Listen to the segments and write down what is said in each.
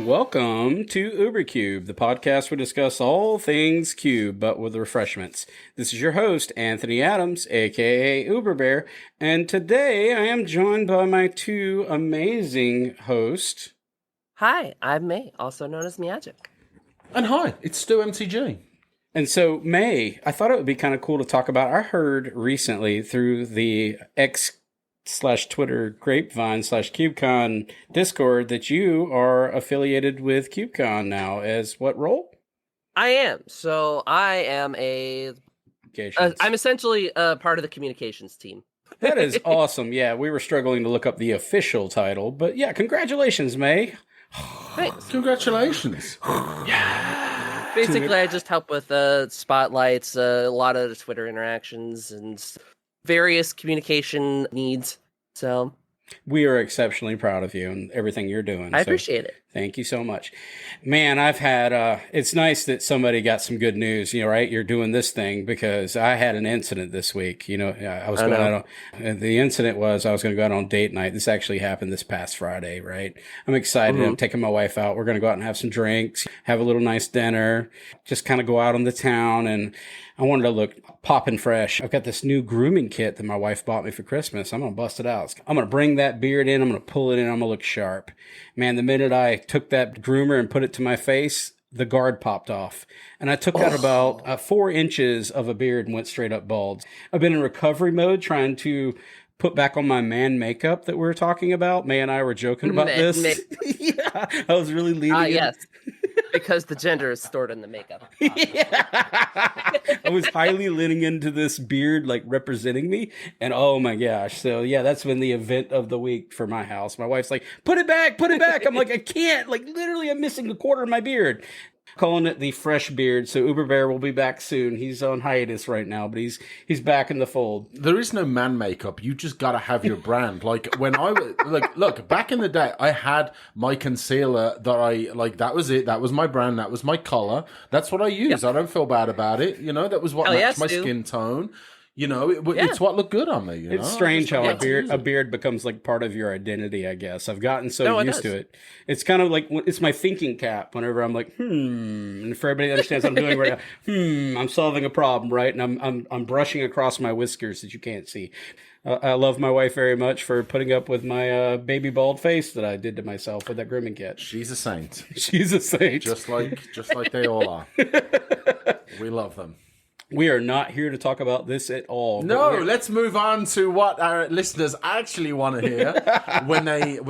Welcome to UberCube, the podcast where we discuss all things cube, but with refreshments. This is your host, Anthony Adams, aka UberBear, and today I am joined by my two amazing hosts. Hi, I'm May, also known as Magic. And hi, it's Stu MTG. And so, May, I thought it would be kind of cool to talk about. I heard recently through the X/Twitter grapevine/KubeCon Discord that you are affiliated with KubeCon now. As what role? I am. So I am I'm essentially a part of the communications team. That is awesome. Yeah, we were struggling to look up the official title, but yeah, congratulations, May. Thanks. Congratulations. Yeah. Basically, I just help with spotlights, a lot of the Twitter interactions, and various communication needs. So we are exceptionally proud of you and everything you're doing. I appreciate it. Thank you so much. Man, I've had, it's nice that somebody got some good news, right? You're doing this thing because I had an incident this week. I was going out on, the incident was I was going to go out on date night. This actually happened this past Friday, right? I'm excited. Mm-hmm. I'm taking my wife out. We're going to go out and have some drinks, have a little nice dinner, just kind of go out on the town. And I wanted to look popping fresh. I've got this new grooming kit that my wife bought me for Christmas. I'm going to bust it out. I'm going to bring that beard in. I'm going to pull it in. I'm going to look sharp. Man, the minute I took that groomer and put it to my face, the guard popped off. And I took out about 4 inches of a beard and went straight up bald. I've been in recovery mode trying to put back on my man makeup that we were talking about. May and I were joking about this. Yeah, I was really leaning in. Yes. Because the gender is stored in the makeup. Yeah. I was highly leaning into this beard, like representing me. And oh my gosh. So yeah, that's been the event of the week for my house. My wife's like, put it back. I'm like, I can't. Like literally I'm missing a quarter of my beard. Calling it the fresh beard. So UberBear will be back soon. He's on hiatus right now, but he's back in the fold. There is no man makeup. You just gotta have your brand. Like when I was look back in the day, I had my concealer that I like. That was it. That was my brand. That was my color. That's what I used. Yep. I don't feel bad about it. That was what matched my skin tone. It's what looked good on me. It's strange how a beard becomes like part of your identity, I guess. I've gotten so used to it. It's kind of like, it's my thinking cap whenever I'm like, and for everybody that understands what I'm doing right now, I'm solving a problem, right? And I'm brushing across my whiskers that you can't see. I love my wife very much for putting up with my baby bald face that I did to myself with that grooming kit. She's a saint. She's a saint. Just like they all are. We love them. We are not here to talk about this at all. No, let's move on to what our listeners actually want to hear when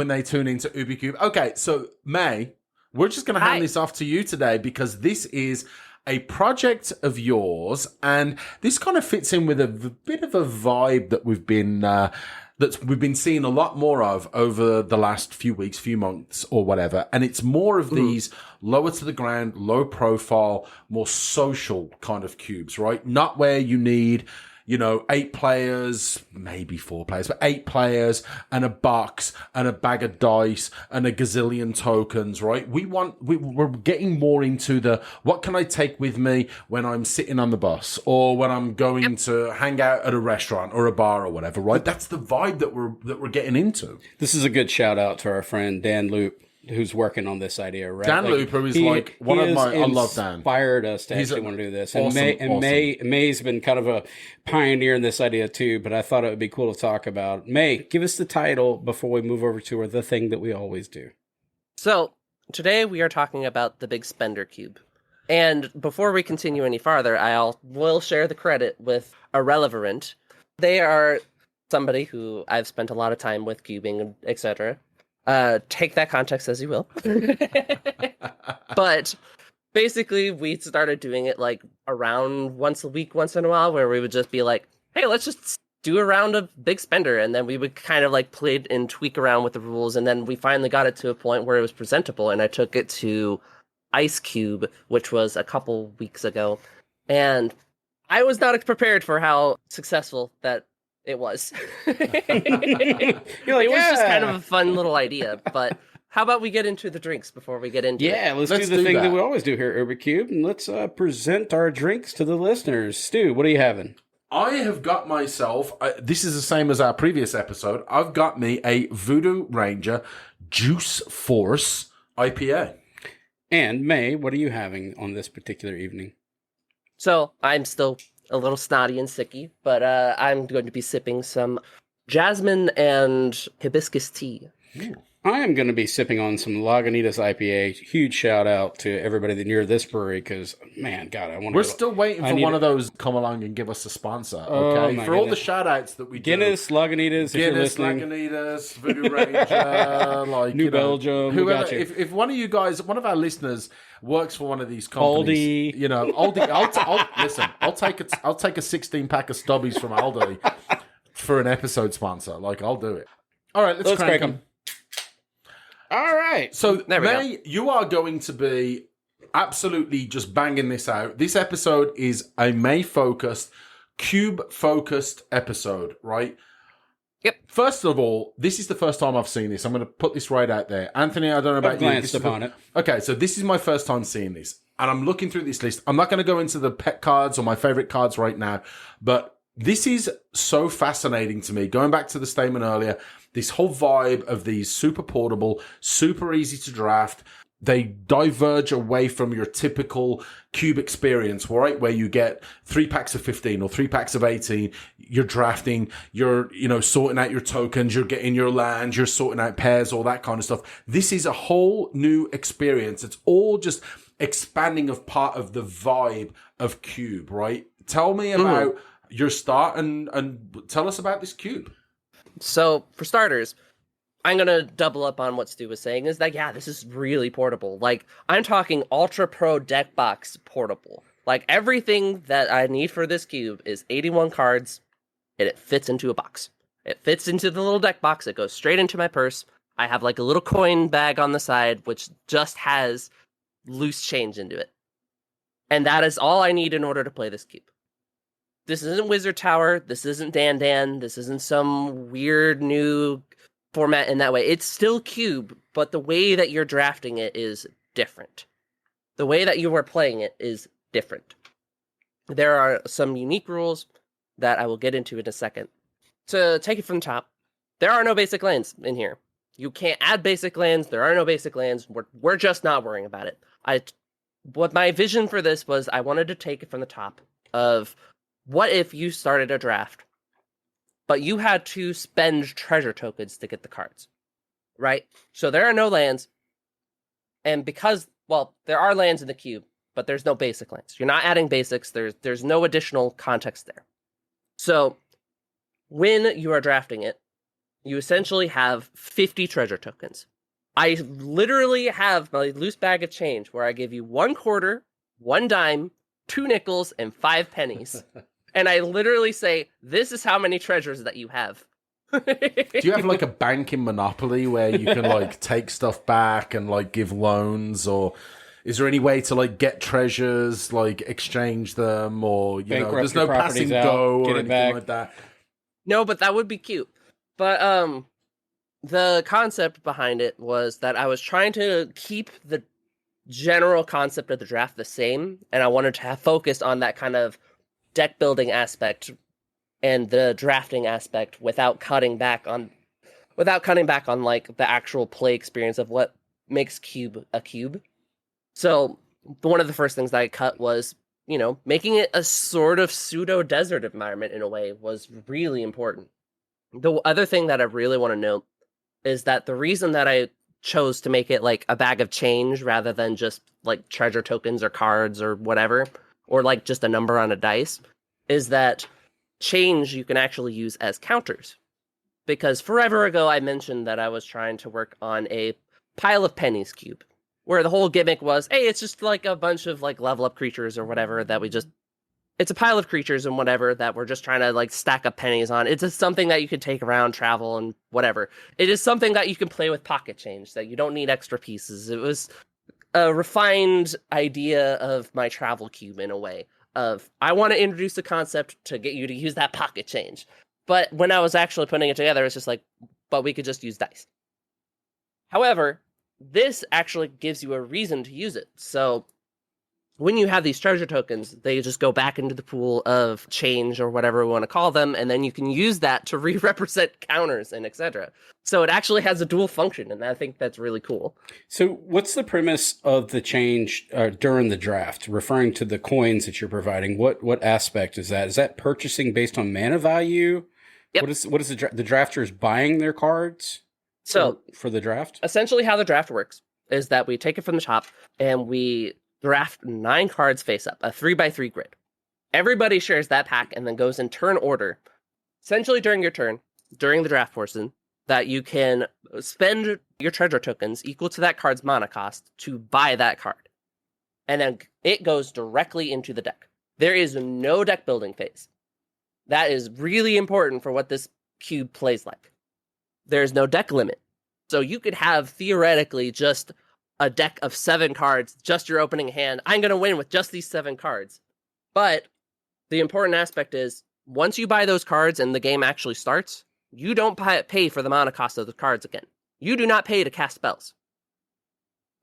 they tune into UberCube. Okay, so May, we're just going to hand this off to you today because this is a project of yours, and this kind of fits in with a bit of a vibe that we've been seeing a lot more of over the last few weeks, few months, or whatever. And it's more of these lower to the ground, low profile, more social kind of cubes, right? Not where you need, 8 players, maybe 4 players, but 8 players and a box and a bag of dice and a gazillion tokens, right? We're getting more into the, what can I take with me when I'm sitting on the bus or when I'm going to hang out at a restaurant or a bar or whatever, right? That's the vibe that we're getting into. This is a good shout out to our friend Dan Loop, who's working on this idea, right? Dan Looper is one of my, I love Dan. Inspired us to actually want to do this. And awesome. May's been kind of a pioneer in this idea too, but I thought it would be cool to talk about. May, give us the title before we move over to the thing that we always do. So today we are talking about the Big Spender Cube. And before we continue any farther, will share the credit with Irrelevant. They are somebody who I've spent a lot of time with cubing, etc. Take that context as you will. But basically, we started doing it like around once a week, once in a while, where we would just be like, hey, let's just do a round of Big Spender. And then we would kind of like play and tweak around with the rules. And then we finally got it to a point where it was presentable. And I took it to Ice Cube, which was a couple weeks ago. And I was not prepared for how successful that it was. It was just kind of a fun little idea, but how about we get into the drinks before we get into it? Yeah, let's do the thing that we always do here at UberCube, and let's present our drinks to the listeners. Stu, what are you having? I have got myself, this is the same as our previous episode, I've got me a Voodoo Ranger Juice Force IPA. And May, what are you having on this particular evening? So I'm still a little snotty and sicky, but I'm going to be sipping some jasmine and hibiscus tea. Ooh. I am going to be sipping on some Lagunitas IPA. Huge shout out to everybody that near this brewery because, man, God, I want to. We're still waiting for one of those to come along and give us a sponsor. Okay, for all the shout outs that we Guinness, do. Lagunitas, if you're listening. Lagunitas, Voodoo Ranger, like New Belgium. Whoever, if one of you guys, one of our listeners works for one of these companies, Aldi. Aldi, listen, I'll take a 16-pack of Stubbies from Aldi for an episode sponsor. Like, I'll do it. All right, let's crank them. All right. So, May, you are going to be absolutely just banging this out. This episode is a May-focused, cube-focused episode, right? Yep. First of all, this is the first time I've seen this. I'm going to put this right out there. Anthony, I don't know about I've you. glanced upon it. Okay, so this is my first time seeing this. And I'm looking through this list. I'm not going to go into the pet cards or my favorite cards right now, but this is so fascinating to me. Going back to the statement earlier, this whole vibe of these super portable, super easy to draft. They diverge away from your typical cube experience, right? Where you get 3 packs of 15 or 3 packs of 18. You're drafting, you're, sorting out your tokens, you're getting your lands, you're sorting out pairs, all that kind of stuff. This is a whole new experience. It's all just expanding of part of the vibe of cube, right? Tell me about your start and tell us about this cube. So, for starters, I'm going to double up on what Stu was saying, is that, yeah, this is really portable. Like, I'm talking Ultra Pro deck box portable. Like, everything that I need for this cube is 81 cards, and it fits into a box. It fits into the little deck box, it goes straight into my purse. I have, like, a little coin bag on the side, which just has loose change into it. And that is all I need in order to play this cube. This isn't Wizard Tower, this isn't Dan, this isn't some weird new format in that way. It's still cube, but the way that you're drafting it is different. The way that you are playing it is different. There are some unique rules that I will get into in a second. To take it from the top, there are no basic lands in here. You can't add basic lands, there are no basic lands, we're just not worrying about it. What my vision for this was, I wanted to take it from the top of, what if you started a draft, but you had to spend treasure tokens to get the cards, right? So there are no lands, and because, well, there are lands in the cube, but there's no basic lands. You're not adding basics, there's no additional context there. So when you are drafting it, you essentially have 50 treasure tokens. I literally have my loose bag of change where I give you 1 quarter, 1 dime, 2 nickels, and 5 pennies. And I literally say, this is how many treasures that you have. Do you have like a bank in Monopoly where you can like take stuff back and like give loans, or is there any way to like get treasures, like exchange them, or there's no passing go or anything like that? No, but that would be cute. But the concept behind it was that I was trying to keep the general concept of the draft the same, and I wanted to have focused on that kind of deck building aspect and the drafting aspect without cutting back on like the actual play experience of what makes cube a cube. So one of the first things that I cut was, making it a sort of pseudo desert environment in a way was really important. The other thing that I really want to note is that the reason that I chose to make it like a bag of change rather than just like treasure tokens or cards or whatever, or like just a number on a dice, is that change you can actually use as counters. Because forever ago I mentioned that I was trying to work on a pile of pennies cube, where the whole gimmick was, hey, it's just like a bunch of like level up creatures or whatever that it's a pile of creatures and whatever that we're just trying to like stack up pennies on. It's just something that you can take around, travel, and whatever. It is something that you can play with pocket change, that you don't need extra pieces. It was a refined idea of my travel cube in a way of, I want to introduce the concept to get you to use that pocket change. But when I was actually putting it together, it's just like, but we could just use dice. However, this actually gives you a reason to use it. So when you have these treasure tokens, they just go back into the pool of change or whatever we want to call them, and then you can use that to re-represent counters and etc. So it actually has a dual function, and I think that's really cool. So what's the premise of the change during the draft? Referring to the coins that you're providing, what aspect is that? Is that purchasing based on mana value? Yep. What is the drafters buying their cards? So for the draft, essentially how the draft works is that we take it from the top and we draft 9 cards face up, a 3x3 grid. Everybody shares that pack and then goes in turn order. Essentially during your turn, during the draft portion, that you can spend your treasure tokens equal to that card's mana cost to buy that card. And then it goes directly into the deck. There is no deck building phase. That is really important for what this cube plays like. There's no deck limit. So you could have theoretically just a deck of 7 cards, just your opening hand. I'm going to win with just these 7 cards. But the important aspect is once you buy those cards and the game actually starts, you don't pay for the mana cost of the cards again. You do not pay to cast spells.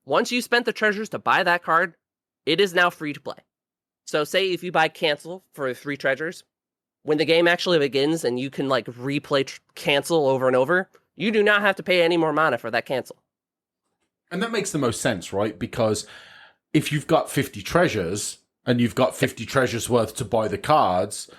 Once you spent the treasures to buy that card, it is now free to play. So say if you buy cancel for 3 treasures, when the game actually begins and you can like replay cancel over and over, you do not have to pay any more mana for that cancel. And that makes the most sense, right? Because if you've got 50 treasures and you've got 50 treasures worth to buy the cards,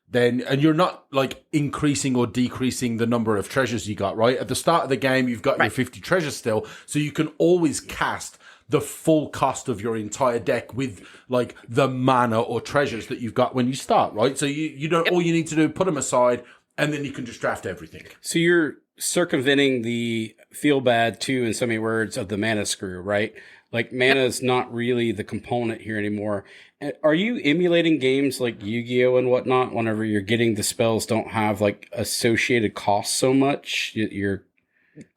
then, and you're not like increasing or decreasing the number of treasures you got, right? At the start of the game, you've got your 50 treasures still, so you can always cast the full cost of your entire deck with like the mana or treasures that you've got when you start, right? So you don't, all you need to do, put them aside, and then you can just draft everything. So you're circumventing the feel bad too, in so many words, of the mana screw, right? Like mana is not really the component here anymore. Are you emulating games like Yu-Gi-Oh and whatnot whenever you're getting the spells don't have like associated costs so much? You're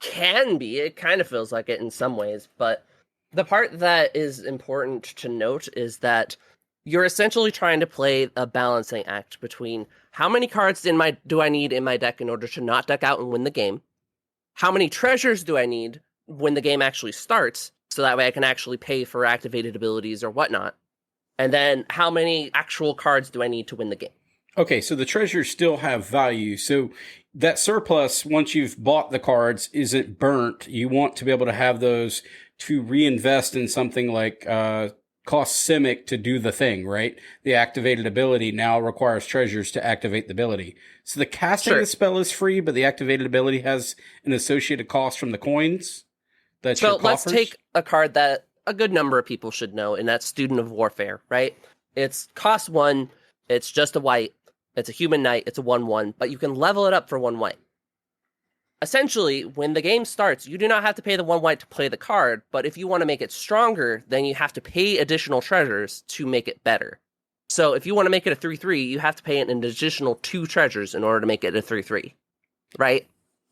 can be. It kind of feels like it in some ways, but the part that is important to note is that you're essentially trying to play a balancing act between how many cards do I need in my deck in order to not deck out and win the game? How many treasures do I need when the game actually starts, so that way I can actually pay for activated abilities or whatnot? And then how many actual cards do I need to win the game? Okay, so the treasures still have value. So that surplus, once you've bought the cards, isn't burnt. You want to be able to have those to reinvest in something like cost Simic to do the thing, right? The activated ability now requires treasures to activate the ability. So the casting of the spell is free, but the activated ability has an associated cost from the coins. So let's take a card that a good number of people should know, and that's Student of Warfare, right? It's cost 1, it's just a white, it's a human knight, it's a 1/1, but you can level it up for 1 white. Essentially, when the game starts, you do not have to pay the 1 white to play the card, but if you want to make it stronger, then you have to pay additional treasures to make it better. So if you want to make it a 3/3, you have to pay an additional 2 treasures in order to make it a 3/3, right?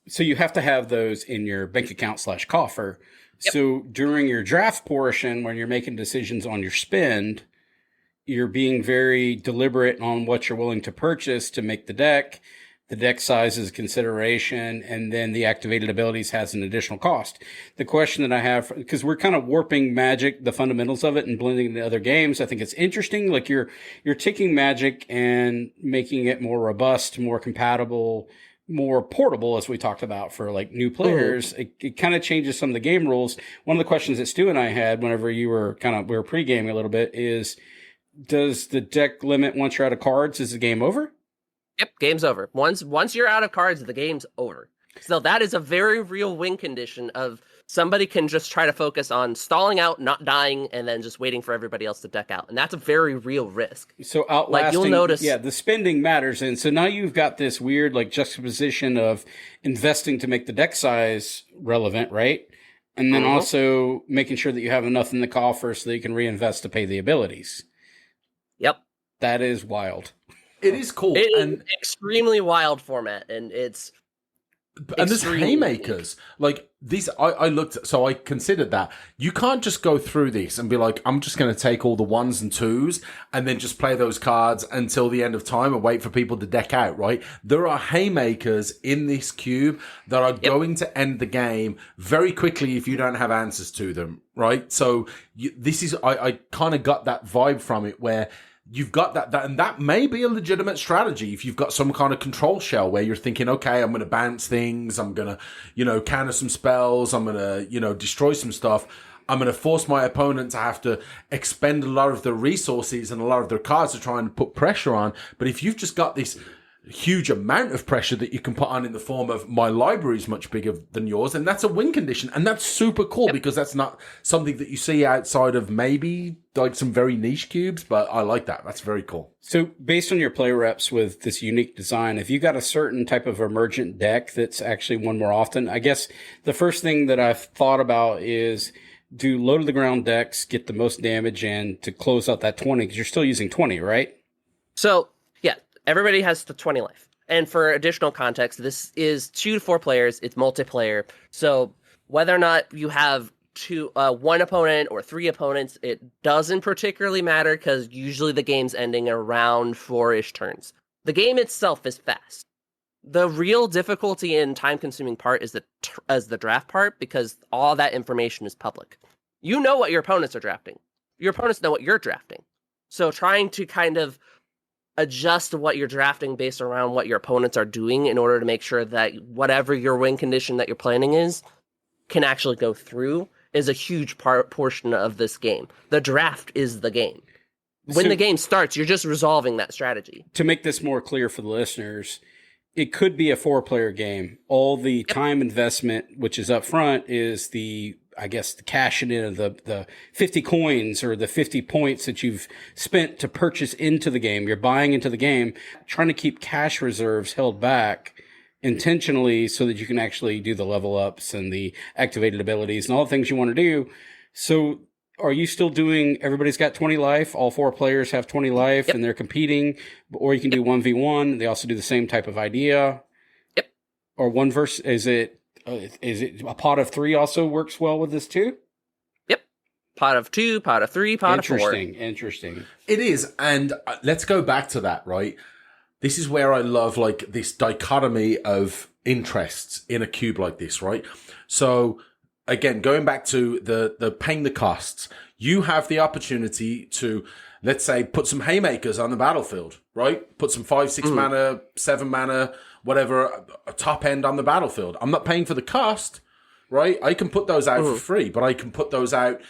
So you have to have those in your bank account / coffer. Yep. So during your draft portion, when you're making decisions on your spend, you're being very deliberate on what you're willing to purchase to make the deck. The deck size is a consideration, and then the activated abilities has an additional cost. The question that I have, because we're kind of warping Magic, the fundamentals of it, and blending into other games, I think it's interesting. Like you're taking Magic and making it more robust, more compatible, more portable, as we talked about for like new players. It kind of changes some of the game rules. One of the questions that Stu and I had whenever we were pre-gaming a little bit is, does the deck limit once you're out of cards? Is the game over? Yep, game's over. Once you're out of cards, the game's over. So that is a very real win condition of somebody can just try to focus on stalling out, not dying, and then just waiting for everybody else to deck out. And that's a very real risk. So outlasting, like you'll notice, the spending matters. And so now you've got this weird like juxtaposition of investing to make the deck size relevant, right? And then also making sure that you have enough in the coffer so that you can reinvest to pay the abilities. Yep. That is wild. It is cool. It is an extremely wild format, and it's And there's haymakers. Like these, I looked, so I considered that. You can't just go through this and be like, I'm just going to take all the ones and twos and then just play those cards until the end of time and wait for people to deck out, right? There are haymakers in this cube that are going to end the game very quickly if you don't have answers to them, right? So I kind of got that vibe from it where you've got that, and that may be a legitimate strategy if you've got some kind of control shell where you're thinking, okay, I'm going to bounce things, I'm going to, counter some spells, I'm going to, destroy some stuff. I'm going to force my opponent to have to expend a lot of their resources and a lot of their cards to try and put pressure on. But if you've just got this huge amount of pressure that you can put on in the form of my library is much bigger than yours, and that's a win condition, and that's super cool because that's not something that you see outside of maybe like some very niche cubes, but I like that. That's very cool. So based on your play reps with this unique design, if you got a certain type of emergent deck that's actually won more often, I guess the first thing that I've thought about is do low to the ground decks get the most damage in to close out that 20, because you're still using 20, right? So everybody has the 20 life. And for additional context, this is 2 to 4 players. It's multiplayer. So whether or not you have one opponent or 3 opponents, it doesn't particularly matter because usually the game's ending around 4-ish turns. The game itself is fast. The real difficulty and time-consuming part is the draft part, because all that information is public. You know what your opponents are drafting. Your opponents know what you're drafting. So trying to kind of adjust what you're drafting based around what your opponents are doing in order to make sure that whatever your win condition that you're planning is can actually go through is a huge portion of this game. The draft is the game. When the game starts, you're just resolving that strategy. To make this more clear for the listeners, it could be a 4-player game. All the time investment, which is up front, is the cashing in of the 50 coins or the 50 points that you've spent to purchase into the game. You're buying into the game, trying to keep cash reserves held back intentionally so that you can actually do the level ups and the activated abilities and all the things you want to do. So are you still doing, everybody's got 20 life, all 4 players have 20 life and they're competing, or you can do 1v1. They also do the same type of idea. Yep. Or one verse, is it a pot of 3 also works well with this too? Yep. Pot of 2, pot of 3, pot of 4. Interesting. It is. And let's go back to that, right? This is where I love like this dichotomy of interests in a cube like this, right? So again, going back to the paying the costs, you have the opportunity to, let's say, put some haymakers on the battlefield, right? Put some 5, 6 mana, 7 mana, whatever, a top end on the battlefield. I'm not paying for the cost, right? I can put those out for free, but I can put those out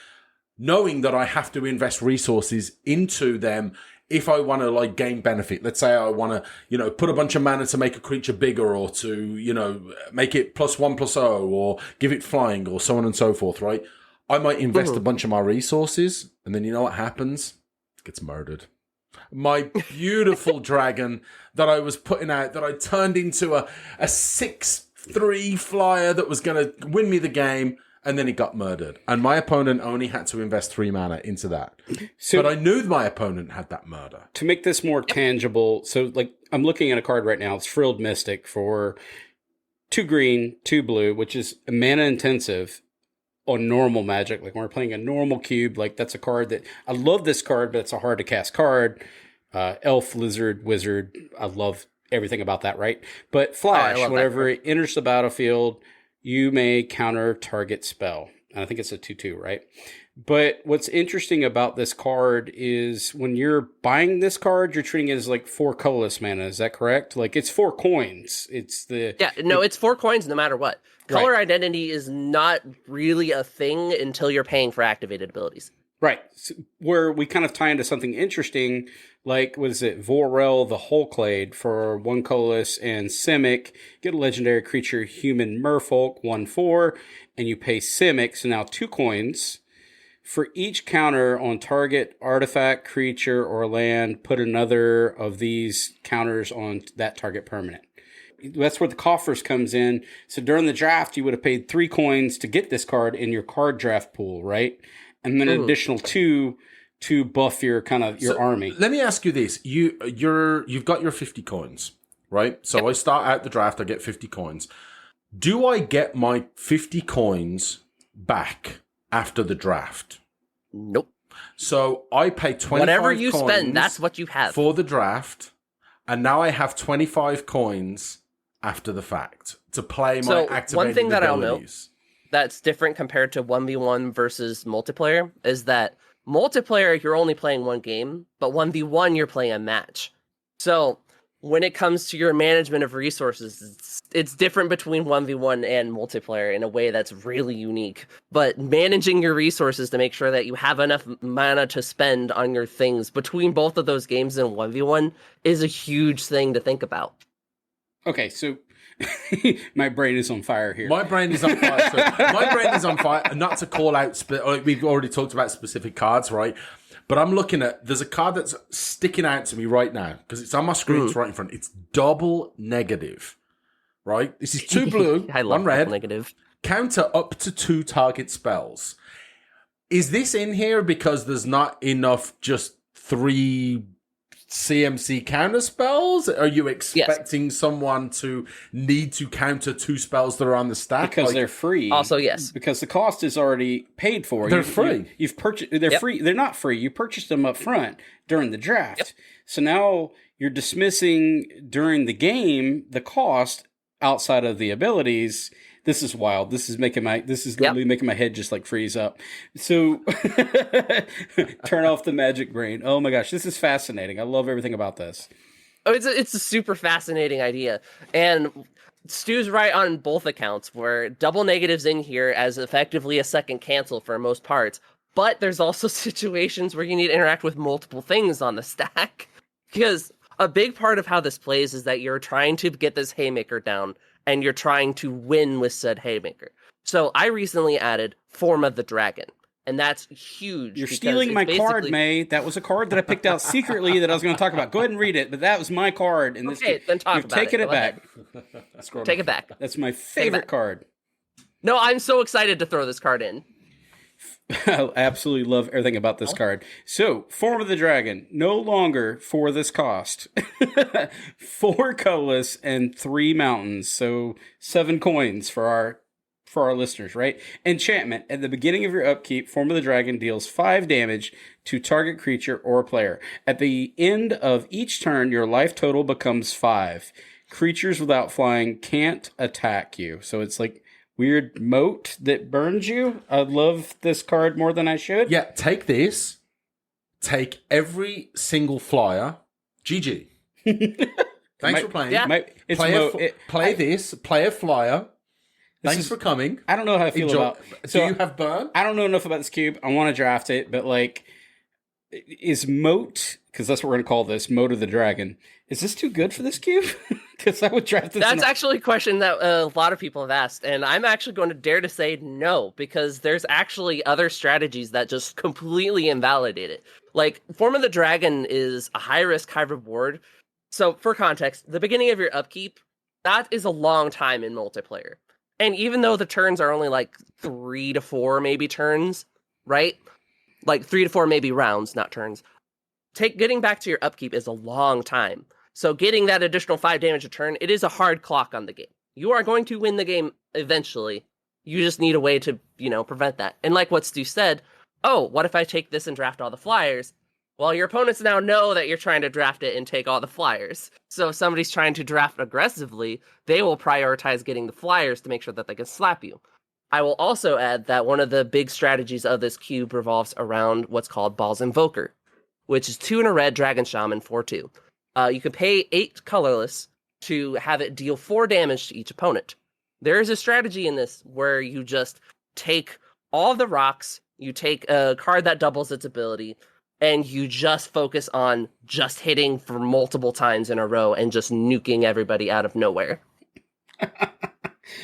knowing that I have to invest resources into them if I want to like gain benefit. Let's say I want to, put a bunch of mana to make a creature bigger, or to, make it +1/+0, or give it flying, or so on and so forth, right? I might invest a bunch of my resources, and then you know what happens? It gets murdered. My beautiful dragon that I was putting out, that I turned into a 6/3 flyer that was going to win me the game, and then it got murdered. And my opponent only had to invest 3 mana into that. But I knew my opponent had that murder. To make this more tangible, so like I'm looking at a card right now, it's Frilled Mystic for 2 green, 2 blue, which is mana intensive on normal Magic. Like when we're playing a normal cube, like that's a card that I love this card, but it's a hard to cast card. Elf, Lizard, Wizard. I love everything about that, right? But Flash, whenever it enters the battlefield, you may counter target spell. And I think it's a 2/2, right? But what's interesting about this card is when you're buying this card, you're treating it as like 4 colorless mana. Is that correct? Like it's 4 coins. It's 4 coins no matter what. Color identity is not really a thing until you're paying for activated abilities. Right. So where we kind of tie into something interesting, like, what is it? Vorel the Hulklade for 1 colorless and Simic. Get a legendary creature, human merfolk, 1/4, and you pay Simic, so now 2 coins. For each counter on target artifact, creature, or land, put another of these counters on that target permanent. That's where the coffers comes in. So during the draft, you would have paid 3 coins to get this card in your card draft pool, right? And then an additional 2 to buff your your army. Let me ask you this: you've got your 50 coins, right? So I start out the draft, I get 50 coins. do I get my 50 coins back after the draft? Nope. So I pay 25 Whatever you coins spend, that's what you have. for the draft, and now I have 25 coins after the fact to play my activated one thing that abilities. I'll note that's different compared to 1v1 versus multiplayer is that multiplayer, you're only playing one game, but 1v1, you're playing a match. So when it comes to your management of resources, it's different between 1v1 and multiplayer in a way that's really unique. But managing your resources to make sure that you have enough mana to spend on your things between both of those games and 1v1 is a huge thing to think about. Okay, so my brain is on fire here. My brain is on fire. So my brain is on fire. Not to call out, we've already talked about specific cards, right? But I'm looking at, there's a card that's sticking out to me right now because it's on my screen. It's right in front. It's double negative, right? This is 2 blue, I love 1 red. negative. Counter up to 2 target spells. Is this in here because there's not enough just 3 CMC counter spells? Are you expecting someone to need to counter 2 spells that are on the stack? Because they're free. Also, yes. Because the cost is already paid for. They're free. You've purchased. They're free. They're not free. You purchased them up front during the draft. Yep. So now you're dismissing during the game the cost outside of the abilities. This is wild. This is literally making my head just like freeze up. So turn off the magic brain. Oh my gosh, this is fascinating. I love everything about this. Oh, it's a super fascinating idea. And Stu's right on both accounts, where double negatives in here as effectively a second cancel for most parts. But there's also situations where you need to interact with multiple things on the stack. Because a big part of how this plays is that you're trying to get this haymaker down, and you're trying to win with said haymaker. So I recently added Form of the Dragon, and that's huge. You're stealing my card, May. That was a card that I picked out secretly that I was going to talk about. Go ahead and read it, but that was my card. And okay, then talk about it. You've taken it back. Take it back. That's my favorite card. No, I'm so excited to throw this card in. I absolutely love everything about this card. So, Form of the Dragon, no longer for this cost. 4 colorless and 3 mountains, so 7 coins for our listeners, right? Enchantment. At the beginning of your upkeep, Form of the Dragon deals 5 damage to target creature or player. At the end of each turn, your life total becomes 5. Creatures without flying can't attack you. So it's like weird moat that burns you. I love this card more than I should. Yeah, take this. Take every single flyer. GG. Thanks for playing. Yeah. Play this. Play a flyer. Thanks for coming. I don't know how I feel about. Do you have burn? I don't know enough about this cube. I want to draft it, but like, is moat, because that's what we're going to call this, Moat of the Dragon. Is this too good for this cube? Because I would draft this. That's actually a question that a lot of people have asked, and I'm actually going to dare to say no, because there's actually other strategies that just completely invalidate it. Like, Form of the Dragon is a high risk, high reward. So, for context, the beginning of your upkeep, that is a long time in multiplayer. And even though the turns are only like 3 to 4 maybe turns, right? Like 3 to 4 maybe rounds, not turns. Getting back to your upkeep is a long time. So getting that additional 5 damage a turn, it is a hard clock on the game. You are going to win the game eventually. You just need a way to, prevent that. And like what Stu said, oh, what if I take this and draft all the flyers? Well, your opponents now know that you're trying to draft it and take all the flyers. So if somebody's trying to draft aggressively, they will prioritize getting the flyers to make sure that they can slap you. I will also add that one of the big strategies of this cube revolves around what's called Ball's Invoker, which is 2 and a red Dragon Shaman 4/2. You can pay 8 colorless to have it deal 4 damage to each opponent. There is a strategy in this where you just take all the rocks, you take a card that doubles its ability, and you just focus on just hitting for multiple times in a row and just nuking everybody out of nowhere.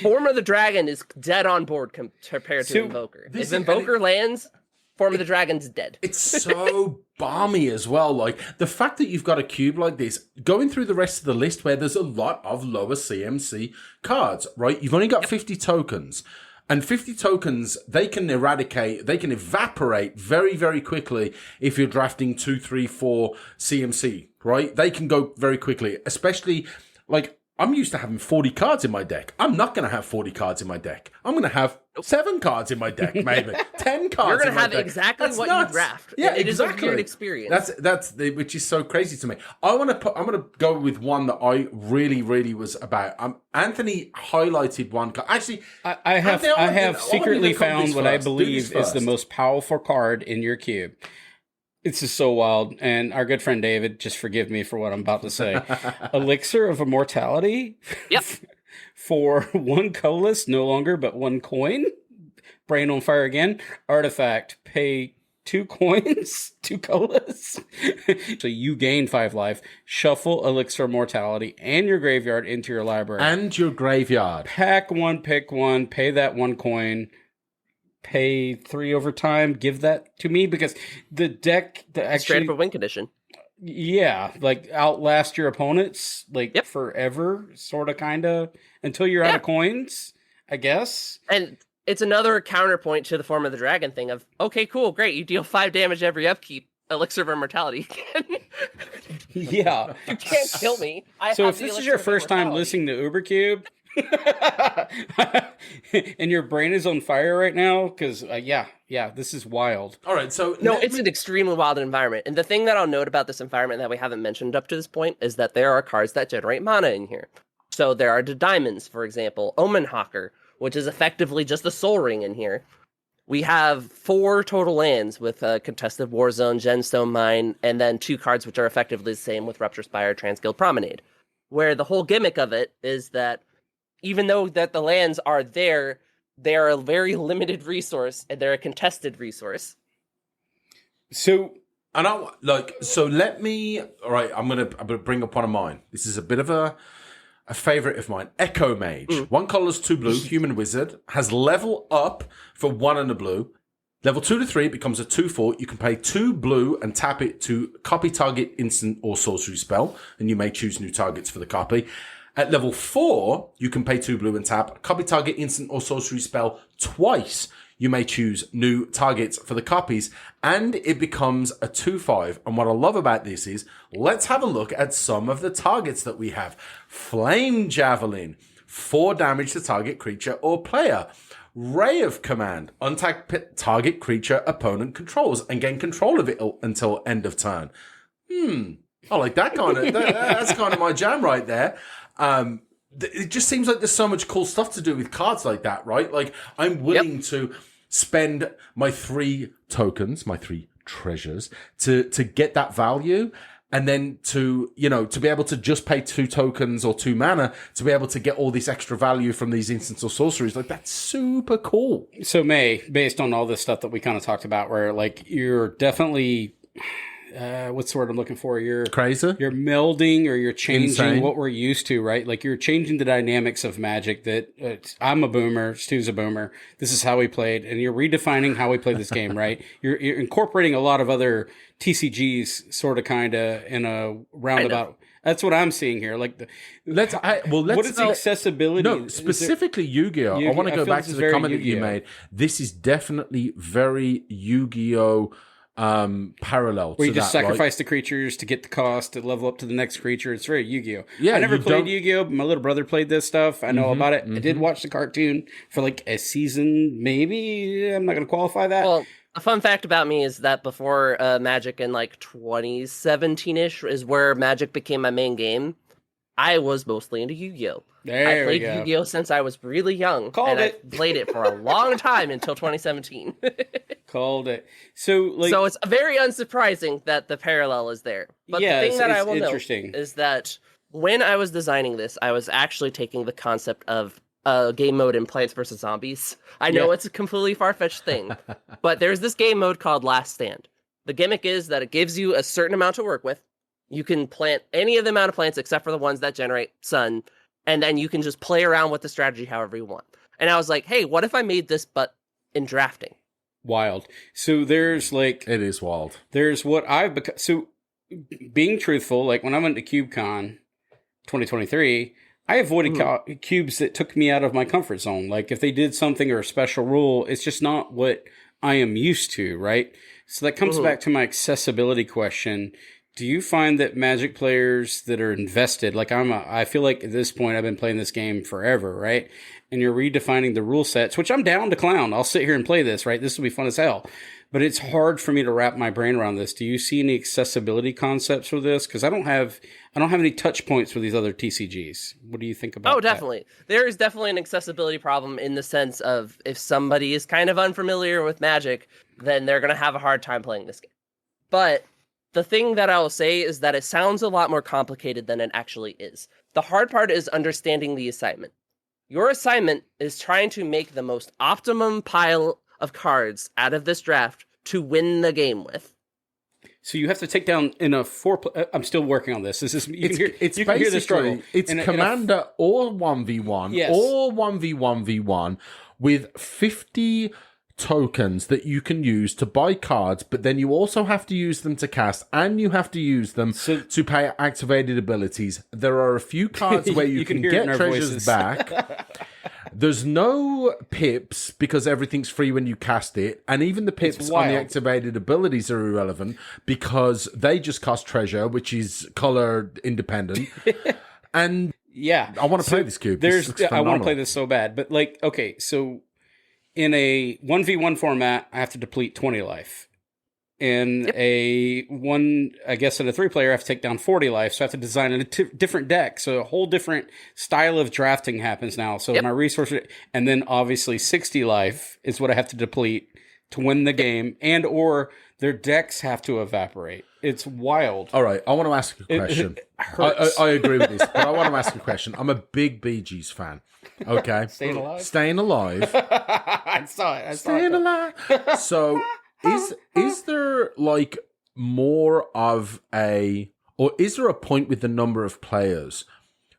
Form of the Dragon is dead on board compared to Invoker. If Invoker lands, Form of the Dragon's dead. It's so balmy as well. Like, the fact that you've got a cube like this, going through the rest of the list where there's a lot of lower CMC cards, right? You've only got 50 tokens. And 50 tokens, they can evaporate very, very quickly if you're drafting 2, 3, 4 CMC, right? They can go very quickly, especially, like, I'm used to having 40 cards in my deck. I'm not going to have 40 cards in my deck. I'm going to have 7 cards in my deck, maybe 10 cards. You're going to have exactly what you draft. Yeah, it exactly. is a weird experience. Which is so crazy to me. I'm going to go with one that I really, really was about. Anthony highlighted one card. Actually, I have secretly found what I believe is the most powerful card in your cube. It's just so wild. And our good friend David, just forgive me for what I'm about to say. Elixir of Immortality. Yep. For 1 colorless, no longer, but 1 coin. Brain on fire again. Artifact. Pay 2 coins, 2 colorless. So you gain 5 life. Shuffle Elixir of Immortality and your graveyard into your library. And your graveyard. Pack 1, pick 1, pay that 1 coin. Pay 3 over time, give that to me, because the deck actually straight up a win condition. Yeah, like outlast your opponents, like forever, sort of, kind of, until you're out of coins, I guess. And it's another counterpoint to the Form of the Dragon thing of, okay, cool, great, you deal 5 damage every upkeep, Elixir of Immortality. Yeah. You can't kill me. So if this is your first time listening to UberCube, and your brain is on fire right now, because this is wild. All right, so it's an extremely wild environment, and the thing that I'll note about this environment that we haven't mentioned up to this point is that there are cards that generate mana in here. So there are the diamonds, for example, Omen Hawker, which is effectively just a soul ring in here. We have 4 total lands with Contested Warzone, Gemstone Mine, and then 2 cards which are effectively the same with Rupture Spire, Transguild Promenade, where the whole gimmick of it is that even though that the lands are there, they are a very limited resource, and they're a contested resource. So, let me. All right, I'm gonna bring up one of mine. This is a bit of a favorite of mine. Echo Mage, 1 colorless, 2 blue, human wizard, has level up for 1 and a blue. Level 2 to 3 it becomes a 2/4. You can pay 2 blue and tap it to copy target instant or sorcery spell, and you may choose new targets for the copy. At level 4, you can pay 2 blue and tap, copy target instant or sorcery spell twice. You may choose new targets for the copies, and it becomes a 2/5. And what I love about this is, let's have a look at some of the targets that we have. Flame Javelin, 4 damage to target creature or player. Ray of Command, untap target creature opponent controls and gain control of it until end of turn. I like that kind of, that's kind of my jam right there. It just seems like there's so much cool stuff to do with cards like that, right? Like, I'm willing to spend my 3 tokens, my 3 treasures, to get that value, and then to be able to just pay 2 tokens or 2 mana to be able to get all this extra value from these instants or sorceries. Like, that's super cool. So, May, based on all this stuff that we kind of talked about, where, like, you're definitely... what's the word I'm looking for? You're crazy. You're melding, or you're changing Insane. what we're used to, right? Like, you're changing the dynamics of Magic. That I'm a boomer, Stu's a boomer. This is how we played, and you're redefining how we play this game, right? You're incorporating a lot of other TCGs, sort of, kind of, in a roundabout. That's what I'm seeing here. Like, let's what is the accessibility? No, specifically Yu-Gi-Oh. I want to go back to the comment that you made. This is definitely very Yu-Gi-Oh. Parallel where you to just that, sacrifice right? the creatures to get the cost to level up to the next creature. It's very Yu-Gi-Oh. Yeah, I never played Yu-Gi-Oh, but my little brother played this stuff. I know about it. I did watch the cartoon for like a season, maybe. I'm not going to qualify that. Well, a fun fact about me is that before Magic in like 2017-ish is where Magic became my main game. I was mostly into Yu-Gi-Oh. I played Yu-Gi-Oh since I was really young. I played it for a long time until 2017. Called it. So it's very unsurprising that the parallel is there. But the thing that I will note is that when I was designing this, I was actually taking the concept of game mode in Plants vs. Zombies. I know it's a completely far-fetched thing, but there's this game mode called Last Stand. The gimmick is that it gives you a certain amount to work with. You can plant any of the amount of plants except for the ones that generate sun, and then you can just play around with the strategy however you want. And I was like, hey, what if I made this but in drafting? Wild. So there's like... It is wild. There's what I've become... So being truthful, like when I went to CubeCon 2023, I avoided cubes that took me out of my comfort zone. Like if they did something or a special rule, it's just not what I am used to, right? So that comes back to my accessibility question. Do you find that Magic players that are invested, like I feel like at this point I've been playing this game forever, right? And you're redefining the rule sets, which I'm down to clown. I'll sit here and play this, right? This will be fun as hell. But it's hard for me to wrap my brain around this. Do you see any accessibility concepts for this? Because I don't have any touch points with these other TCGs. What do you think about that? Oh, definitely. There is definitely an accessibility problem in the sense of if somebody is kind of unfamiliar with Magic, then they're going to have a hard time playing this game. But the thing that I will say is that it sounds a lot more complicated than it actually is. The hard part is understanding the assignment. Your assignment is trying to make the most optimum pile of cards out of this draft to win the game with. So you have to take down in a I'm still working on this. You can hear the struggle. It's Commander or 1v1 Yes. or 1v1v1 with 50 tokens that you can use to buy cards, but then you also have to use them to cast, and you have to use them to pay activated abilities. There are a few cards where you can get treasures back. There's no pips because everything's free when you cast it, and even the pips on the activated abilities are irrelevant because they just cost treasure, which is color independent. And yeah, I want to play this cube. I want to play this so bad, but like, okay, so in a 1v1 format, I have to deplete 20 life. In in a 3-player, I have to take down 40 life, so I have to design a different deck. So a whole different style of drafting happens now. So my resources, and then obviously 60 life is what I have to deplete to win the game, and or their decks have to evaporate. It's wild. All right, I want to ask a question. It hurts. I agree with this, but I want to ask a question. I'm a big Bee Gees fan. Okay, Staying Alive. I saw it. Staying Alive. So. Is there like more of or is there a point with the number of players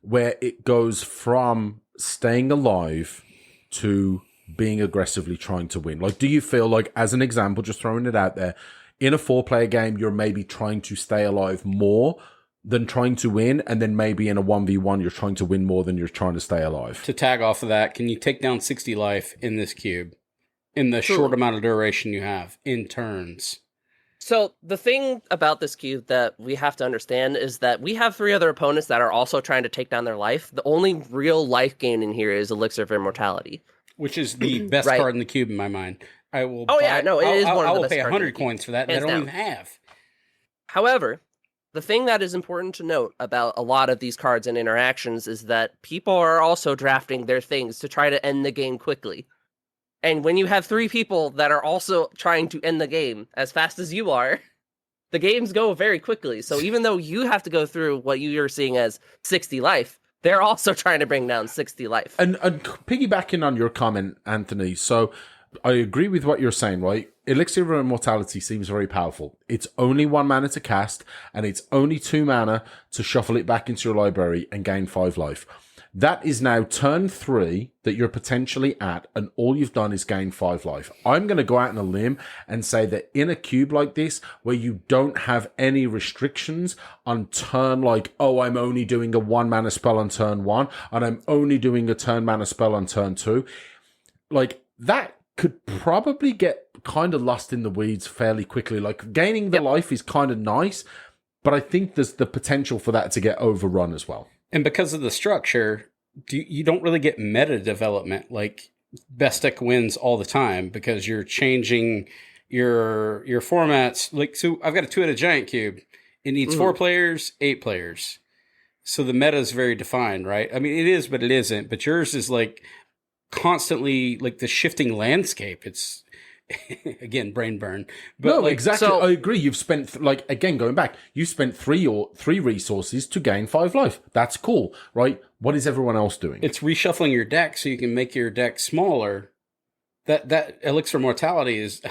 where it goes from staying alive to being aggressively trying to win? Like, do you feel like, as an example, just throwing it out there, in a 4-player game, you're maybe trying to stay alive more than trying to win, and then maybe in a 1v1, you're trying to win more than you're trying to stay alive? To tag off of that, can you take down 60 life in this cube? In the short amount of duration you have in turns. So the thing about this cube that we have to understand is that we have 3 other opponents that are also trying to take down their life. The only real life gain in here is Elixir of Immortality, which is the best card in the cube in my mind. I will. It is one of the best. I will pay 100 coins for that. And I don't even have. However, the thing that is important to note about a lot of these cards and interactions is that people are also drafting their things to try to end the game quickly. And when you have 3 people that are also trying to end the game as fast as you are, the games go very quickly. So even though you have to go through what you're seeing as 60 life, they're also trying to bring down 60 life. And piggybacking on your comment, Anthony, so I agree with what you're saying, right? Elixir of Immortality seems very powerful. It's only 1 mana to cast, and it's only 2 mana to shuffle it back into your library and gain 5 life. That is now turn 3 that you're potentially at, and all you've done is gain 5 life. I'm going to go out on a limb and say that in a cube like this, where you don't have any restrictions on turn, like, oh, I'm only doing a 1 mana spell on turn 1, and I'm only doing a turn mana spell on turn 2, like, that could probably get kind of lost in the weeds fairly quickly. Like, gaining the life is kind of nice, but I think there's the potential for that to get overrun as well. And because of the structure, you don't really get meta development. Like, best deck wins all the time because you're changing your formats. Like, so I've got a 2-headed giant cube. It needs 4 players, 8 players. So the meta is very defined, right? I mean, it is, but it isn't. But yours is like constantly like the shifting landscape. It's again, brain burn. But no, like, exactly. So, I agree. You've spent, again, going back, you spent 3 resources to gain 5 life. That's cool, right? What is everyone else doing? It's reshuffling your deck so you can make your deck smaller. That Elixir Mortality is.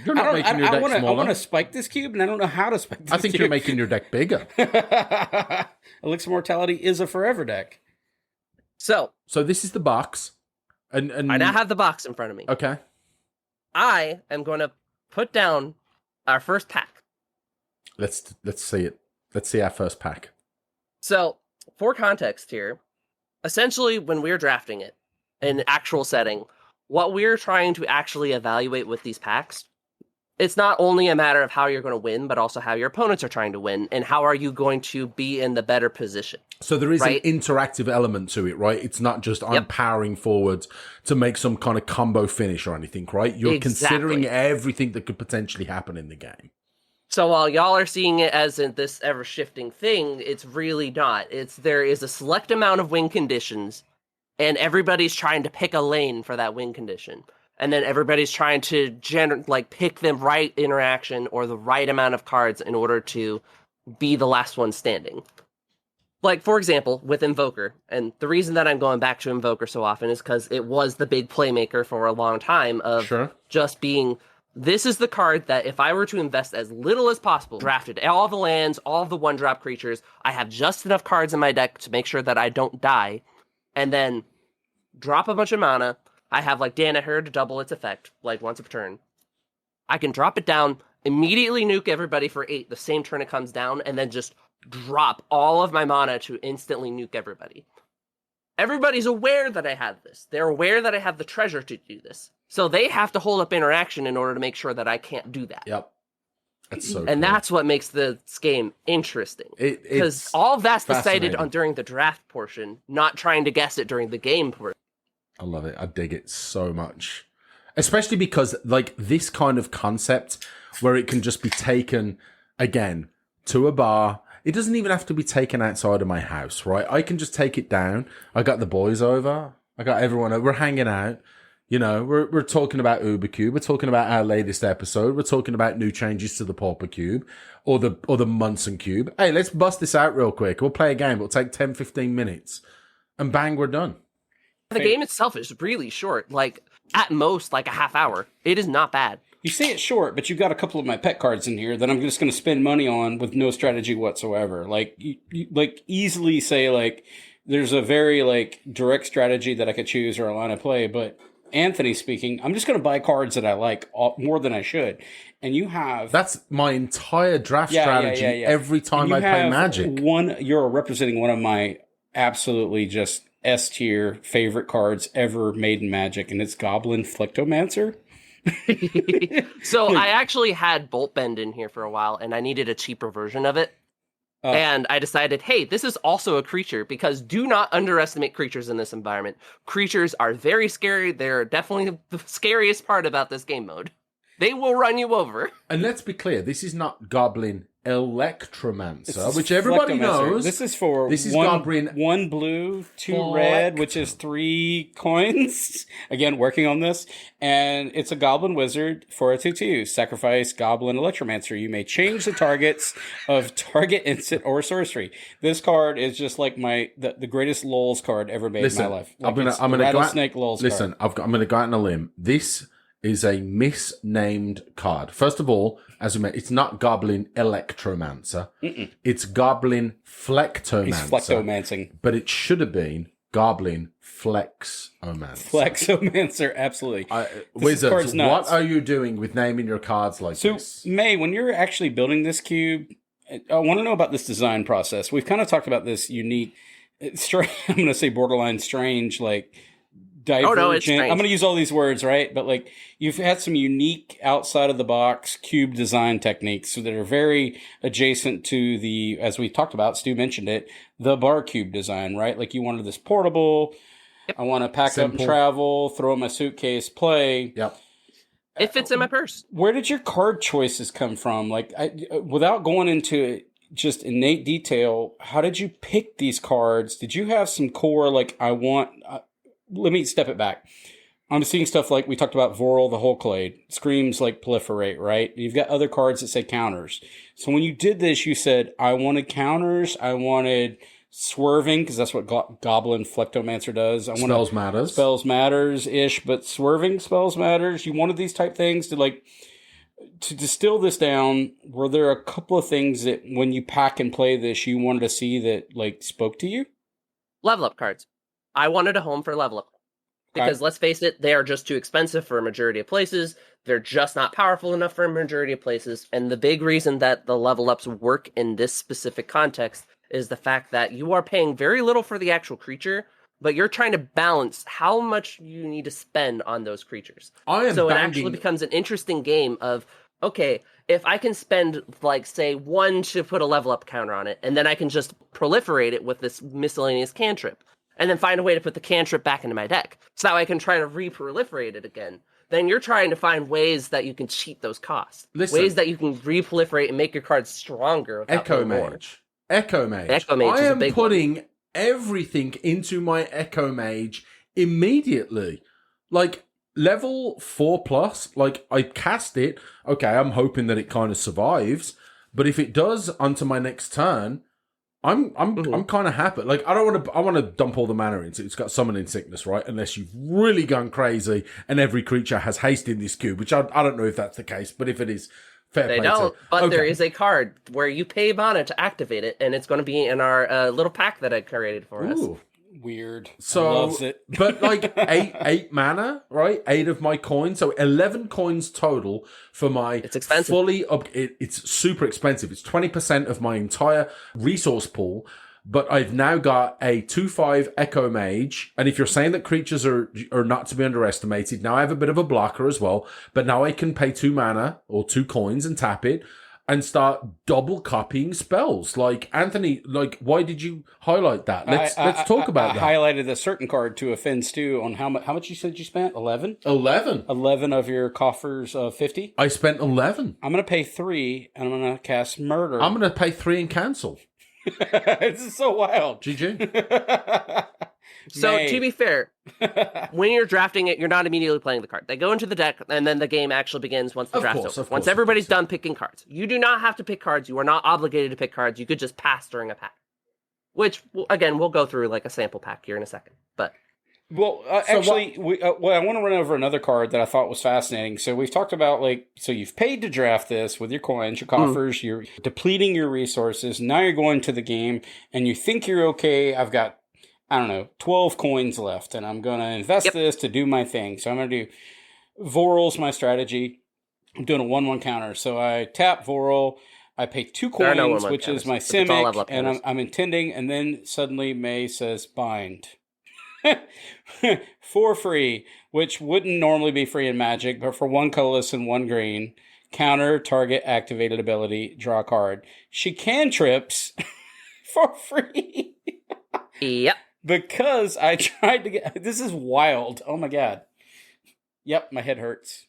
You're not making your deck smaller. I want to spike this cube, and I don't know how to spike this cube. I think you're making your deck bigger. Elixir Mortality is a forever deck. So this is the box. And I now have the box in front of me. Okay. I am going to put down our first pack. Let's see it. Let's see our first pack. So, for context here, essentially when we're drafting it in actual setting, what we're trying to actually evaluate with these packs it's not only a matter of how you're going to win, but also how your opponents are trying to win, and how are you going to be in the better position. So there is right? an interactive element to it, right? It's not just I'm powering forward to make some kind of combo finish or anything, right? You're considering everything that could potentially happen in the game. So while y'all are seeing it as in this ever-shifting thing, it's really not. There is a select amount of win conditions, and everybody's trying to pick a lane for that win condition. And then everybody's trying to pick the right interaction or the right amount of cards in order to be the last one standing. Like, for example, with Invoker, and the reason that I'm going back to Invoker so often is because it was the big playmaker for a long time of just being, this is the card that if I were to invest as little as possible, drafted all the lands, all the one-drop creatures, I have just enough cards in my deck to make sure that I don't die, and then drop a bunch of mana. I have, like, Danaher to double its effect, like, once a turn. I can drop it down, immediately nuke everybody for 8 the same turn it comes down, and then just drop all of my mana to instantly nuke everybody. Everybody's aware that I have this. They're aware that I have the treasure to do this. So they have to hold up interaction in order to make sure that I can't do that. Yep. That's so and cool. That's what makes this game interesting. Because all of that's decided during the draft portion, not trying to guess it during the game portion. I love it. I dig it so much. Especially because, like, this kind of concept where it can just be taken, again, to a bar. It doesn't even have to be taken outside of my house, right? I can just take it down. I got the boys over. I got everyone over. We're hanging out. You know, we're talking about UberCube. We're talking about our latest episode. We're talking about new changes to the Pauper Cube or the Munson Cube. Hey, let's bust this out real quick. We'll play a game. It'll take 10, 15 minutes. And bang, we're done. The game itself is really short, like at most like a half hour. It is not bad. You say it's short, but you've got a couple of my pet cards in here that I'm just going to spend money on with no strategy whatsoever. Like you like easily say like there's a very like direct strategy that I could choose or a line of play, but Anthony speaking, I'm just going to buy cards that I like more than I should. And you have that's my entire draft strategy. Every time I play Magic, you're representing one of my absolutely just S tier favorite cards ever made in Magic, and it's Goblin Flectomancer. So I actually had Bolt Bend in here for a while, and I needed a cheaper version of it. And I decided, hey, this is also a creature, because do not underestimate creatures in this environment. Creatures are very scary. They're definitely the scariest part about this game mode. They will run you over. And let's be clear, this is not Goblin Electromancer, which everybody knows. This is for Goblin 1 blue, 2 red, which is 3 coins. Again, working on this. And it's a Goblin Wizard for a 2/2. Sacrifice Goblin Electromancer. You may change the targets of target instant or sorcery. This card is just like the greatest LOLs card ever made in my life. Like I'm gonna Rattlesnake LOLs card. I'm going to go out on a limb. This is a misnamed card. First of all, as we mentioned, it's not Goblin Electromancer. It's Goblin Flectomancer. He's Flectomancing. But it should have been Goblin Flexomancer. Flexomancer, absolutely. Wizards, what are you doing with naming your cards like this? So, May, when you're actually building this cube, I want to know about this design process. We've kind of talked about this unique, I'm going to say borderline strange, like, divergent. I'm going to use all these words, right? But like you've had some unique outside of the box cube design techniques that are very adjacent to the, as we talked about, Stu mentioned it, the bar cube design, right? Like you wanted this portable. Yep. I want to pack up and travel, throw in my suitcase, play. Yep. It fits in my purse. Where did your card choices come from? Like without going into just innate detail, how did you pick these cards? Did you have some core, like let me step it back. I'm seeing stuff like we talked about Voral, the Whole Clade. Screams like proliferate, right? You've got other cards that say counters. So when you did this, you said, I wanted counters. I wanted swerving, because that's what Goblin Flectomancer does. Spells matters. Spells matters-ish, but swerving spells matters. You wanted these type things to distill this down. Were there a couple of things that when you pack and play this, you wanted to see that like spoke to you? Level up cards. I wanted a home for level up. Because let's face it, they are just too expensive for a majority of places. They're just not powerful enough for a majority of places. And the big reason that the level ups work in this specific context is the fact that you are paying very little for the actual creature, but you're trying to balance how much you need to spend on those creatures. So it actually becomes an interesting game of okay, if I can spend, like, say, 1 to put a level up counter on it, and then I can just proliferate it with this miscellaneous cantrip, and then find a way to put the cantrip back into my deck, so I can try to re-proliferate it again, then you're trying to find ways that you can cheat those costs. Listen. Ways that you can re-proliferate and make your cards stronger without Echo paying more. Mage. Echo Mage. Echo Mage I is a am big putting everything into my Echo Mage immediately. Like, level 4+, like, I cast it. Okay, I'm hoping that it kind of survives. But if it does onto my next turn, I'm kind of happy. Like, I want to dump all the mana into it. It's got summoning sickness, right? Unless you've really gone crazy and every creature has haste in this cube, which I don't know if that's the case, but if it is, fair play. They don't, but okay. There is a card where you pay mana to activate it, and it's going to be in our little pack that I created for us. Weird. So, loves it. But like eight mana, right? 8 of my coins, so 11 coins total for my. It's expensive. Fully up. It's super expensive. It's 20% of my entire resource pool. But I've now got a 2/5 Echo Mage, and if you're saying that creatures are not to be underestimated, now I have a bit of a blocker as well. But now I can pay 2 mana or 2 coins and tap it. And start double copying spells. Like, Anthony, like, why did you highlight that? Let's talk about that. I highlighted a certain card to offend Stu on how much you said you spent? 11? 11. 11 of your coffers of 50? I spent 11. I'm going to pay 3, and I'm going to cast Murder. I'm going to pay 3 and cancel. This is so wild. GG. So, to be fair, when you're drafting it, you're not immediately playing the card. They go into the deck, and then the game actually begins once the draft's over. Once everybody's done picking cards. You do not have to pick cards. You are not obligated to pick cards. You could just pass during a pack. Which, again, we'll go through like a sample pack here in a second. But Well, actually, I want to run over another card that I thought was fascinating. So we've talked about, like, so you've paid to draft this with your coins, your coffers, you're depleting your resources. Now you're going to the game, and you think you're okay. I've got, I don't know, 12 coins left, and I'm going to invest this to do my thing. So I'm going to do Voral's my strategy. I'm doing a 1/1 counter. So I tap Voral. I pay 2 coins, which is my Simic, and I'm intending, and then suddenly May says bind. For free, which wouldn't normally be free in Magic, but for 1 colorless and 1 green, counter target activated ability, draw a card. She cantrips for free. Yep. Because I tried to get... This is wild. Oh my god. Yep, my head hurts.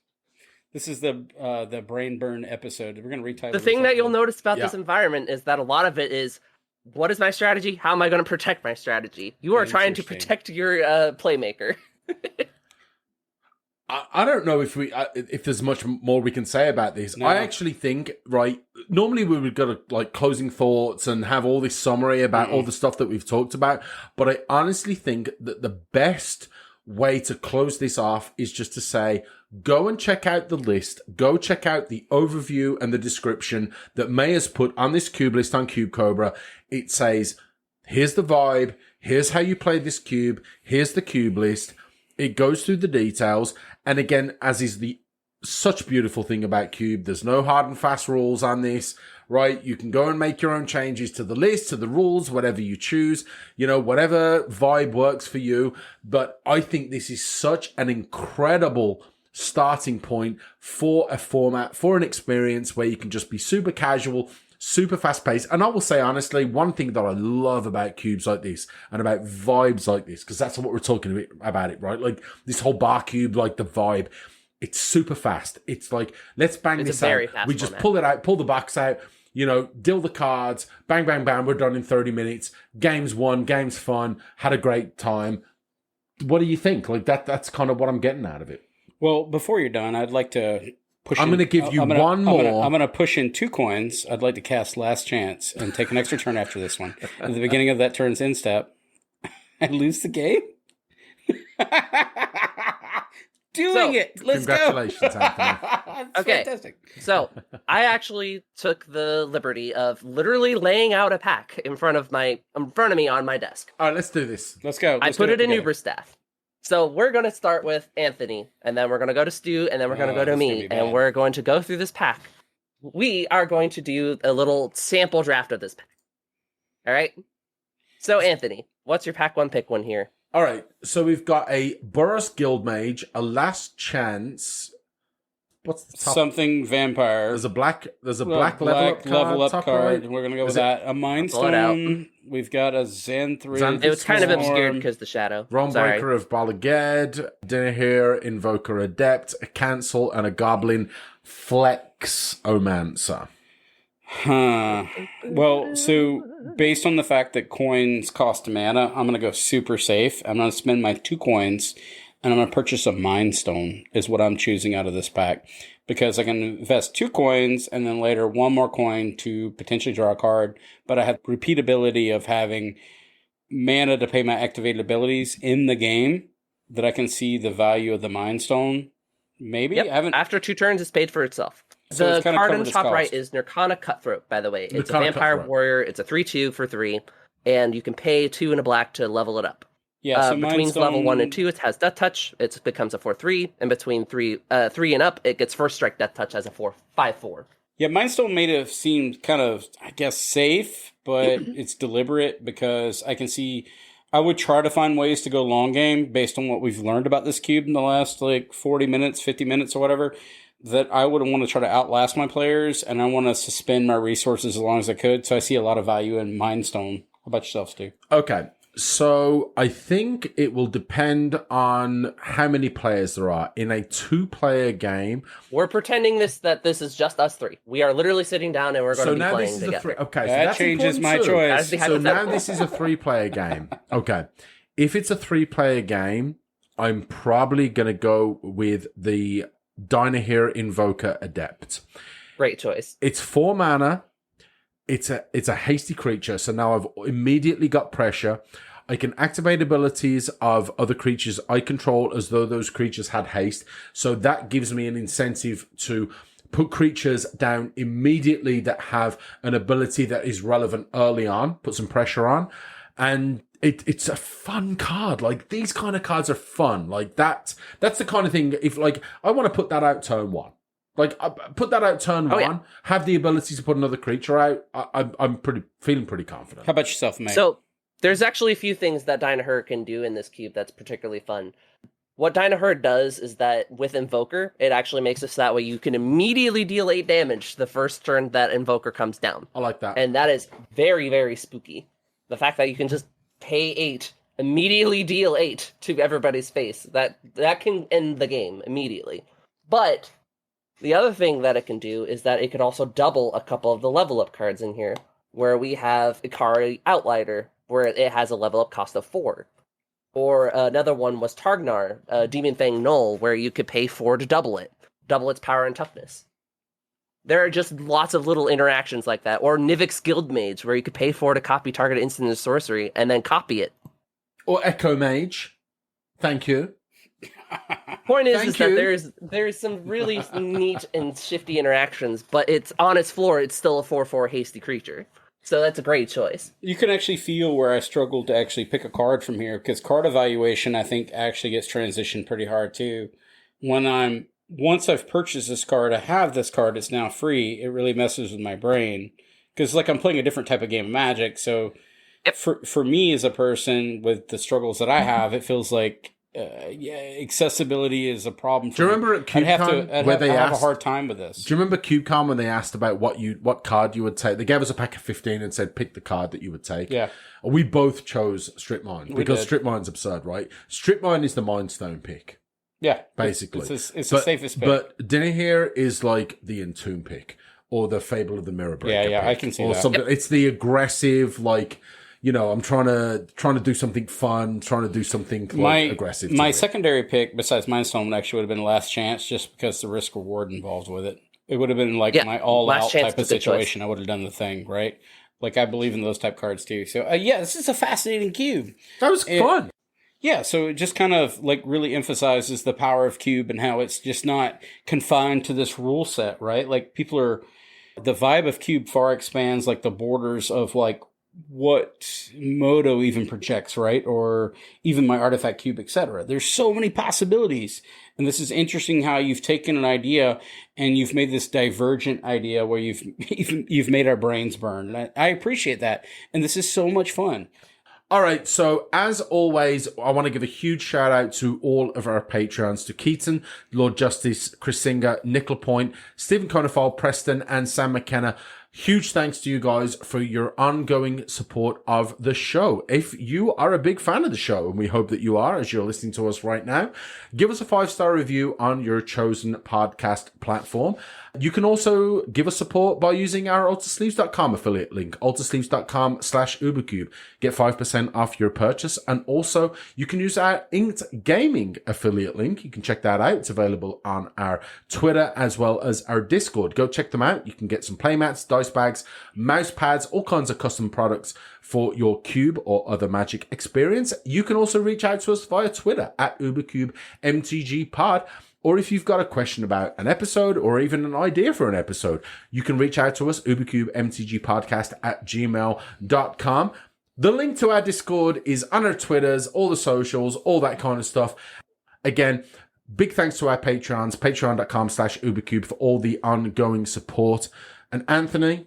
This is the brain burn episode. We're going to retitle the thing that you'll notice about this environment is that a lot of it is, what is my strategy? How am I going to protect my strategy? You are trying to protect your playmaker. I don't know if there's much more we can say about this. No. I actually think, right, normally we would go to like closing thoughts and have all this summary about all the stuff that we've talked about. But I honestly think that the best way to close this off is just to say, go and check out the list. Go check out the overview and the description that May has put on this cube list on Cube Cobra. It says, here's the vibe. Here's how you play this cube. Here's the cube list. It goes through the details. And again, as is the such beautiful thing about Cube, there's no hard and fast rules on this, right? You can go and make your own changes to the list, to the rules, whatever you choose, whatever vibe works for you. But I think this is such an incredible starting point for a format, for an experience where you can just be super casual, super fast paced. And I will say, honestly, one thing that I love about cubes like this and about vibes like this, because that's what we're talking about it, right? Like this whole bar cube, like the vibe, it's super fast. It's like, let's bang this out. We just pull it out, pull the box out, deal the cards, bang, bang, bang. We're done in 30 minutes. Game's won, game's fun, had a great time. What do you think? Like that's kind of what I'm getting out of it. Well, before you're done, I'd like to push I'm going to give you one more. I'm going to push in 2 coins. I'd like to cast Last Chance and take an extra turn after this one. At the beginning of that turn's end step, I lose the game. Doing it. Let's congratulations, go. Anthony. Okay. Fantastic. So I actually took the liberty of literally laying out a pack in front of me on my desk. All right, let's do this. Let's go. I put it in Uberstaff. So we're going to start with Anthony, and then we're going to go to Stu, and then we're going to go to me, and we're going to go through this pack. We are going to do a little sample draft of this pack. All right? So, Anthony, what's your pack 1 pick 1 here? All right, so we've got a Boros Guildmage, a Last Chance. what's the top? Something vampire. There's a black level up card. We're gonna go with that. A Mind Stone. We've got a Xanthrid. It was kind of obscured because the shadow. Realmbreaker of Bala Ged, Dinahir, Invoker Adept, a Cancel, and a Goblin Flexomancer. Huh. Well, so based on the fact that coins cost mana, I'm going to go super safe. I'm going to spend my 2 coins, and I'm going to purchase a Mind Stone, is what I'm choosing out of this pack. Because I can invest 2 coins, and then later 1 more coin to potentially draw a card. But I have repeatability of having mana to pay my activated abilities in the game, that I can see the value of the Mind Stone. Maybe? Yep. I haven't... After 2 turns, it's paid for itself. So the card on the top right is Nirkana Cutthroat, by the way. It's a vampire warrior. It's a 3/2 for 3, and you can pay 2 and a black to level it up. Yeah, so between level 1 and 2, it has Death Touch. It becomes a 4/3, and between 3 and up, it gets First Strike Death Touch as a 5/4. Yeah, Mind Stone made it seem kind of, I guess, safe, but it's deliberate because I can see... I would try to find ways to go long game based on what we've learned about this cube in the last, 40 minutes, 50 minutes or whatever, that I would want to try to outlast my players, and I want to suspend my resources as long as I could, so I see a lot of value in Mind Stone. How about yourself, Stu? Okay, so I think it will depend on how many players there are. In a 2-player game... We're pretending that this is just us 3. We are literally sitting down and we're going to be playing together. Okay, so that changes my choice. So now this is a 3-player game. Okay, if it's a 3-player game, I'm probably going to go with the Dinahir Invoker Adept. Great choice. It's 4 mana. It's a hasty creature, so now I've immediately got pressure. I can activate abilities of other creatures I control as though those creatures had haste. So that gives me an incentive to put creatures down immediately that have an ability that is relevant early on, put some pressure on. And it's a fun card. Like, these kind of cards are fun. Like, that's the kind of thing, if, I want to put that out turn 1. Put that out turn 1, have the ability to put another creature out. I'm feeling pretty confident. How about yourself, mate? So, there's actually a few things that Dinahir can do in this cube that's particularly fun. What Dinahir does is that with Invoker, it actually makes it so that way you can immediately deal 8 damage the first turn that Invoker comes down. I like that. And that is very, very spooky. The fact that you can just pay 8, immediately deal 8 to everybody's face, that can end the game immediately. But the other thing that it can do is that it could also double a couple of the level up cards in here, where we have Ikari Outlighter, where it has a level up cost of 4. Or another one was Targnar, Demon Fang Null, where you could pay 4 to double its power and toughness. There are just lots of little interactions like that. Or Nivix Guildmage, where you could pay 4 to copy target instant and sorcery, and then copy it. Or Echo Mage. Thank you. Point is that there's some really neat and shifty interactions, but it's on its floor, it's still a 4/4 hasty creature. So that's a great choice. You can actually feel where I struggled to actually pick a card from here, because card evaluation, I think, actually gets transitioned pretty hard too. Once I've purchased this card, I have this card, it's now free, it really messes with my brain. Because I'm playing a different type of game of Magic, so for me as a person with the struggles that I have, it feels like accessibility is a problem. Do you remember at CubeCon I'd have a hard time with this? Do you remember CubeCon when they asked about what card you would take? They gave us a pack of 15 and said pick the card that you would take. Yeah, we both chose Strip Mine because Strip Mine's absurd, right? Strip Mine is the Mind Stone pick. Yeah, basically, it's the safest pick. But Dinahir is like the Entomb pick or the Fable of the Mirror Breaker. Yeah, pick, I can see or that. Something. It's the aggressive, I'm trying to do something fun, trying to do something aggressive. My secondary pick, besides Mindstone, actually would have been Last Chance, just because the risk reward involved with it. It would have been my all out type of situation. I would have done the thing, right? I believe in those type cards too. So this is a fascinating cube. That was fun. Yeah, so it just kind of really emphasizes the power of cube and how it's just not confined to this rule set, right? The vibe of cube far expands the borders of what Moto even projects, right? Or even my artifact cube, etc. There's so many possibilities. And this is interesting how you've taken an idea and you've made this divergent idea where you've made our brains burn. And I appreciate that. And this is so much fun. All right, so as always, I want to give a huge shout out to all of our Patreons, to Keaton, Lord Justice, Chris Singer, Nickel Point, Stephen Conifal, Preston, and Sam McKenna. Huge thanks to you guys for your ongoing support of the show. If you are a big fan of the show, and we hope that you are as you're listening to us right now, give us a 5-star review on your chosen podcast platform. You can also give us support by using our altersleeves.com affiliate link, altersleeves.com/UberCube. Get 5% off your purchase. And also, you can use our Inked Gaming affiliate link. You can check that out. It's available on our Twitter as well as our Discord. Go check them out. You can get some playmats, dice bags, mouse pads, all kinds of custom products for your cube or other Magic experience. You can also reach out to us via Twitter at UberCubeMTGPod. Or if you've got a question about an episode or even an idea for an episode, you can reach out to us, UberCubeMTGPodcast@gmail.com. The link to our Discord is on our Twitters, all the socials, all that kind of stuff. Again, big thanks to our Patrons, patreon.com/UberCube for all the ongoing support. And Anthony?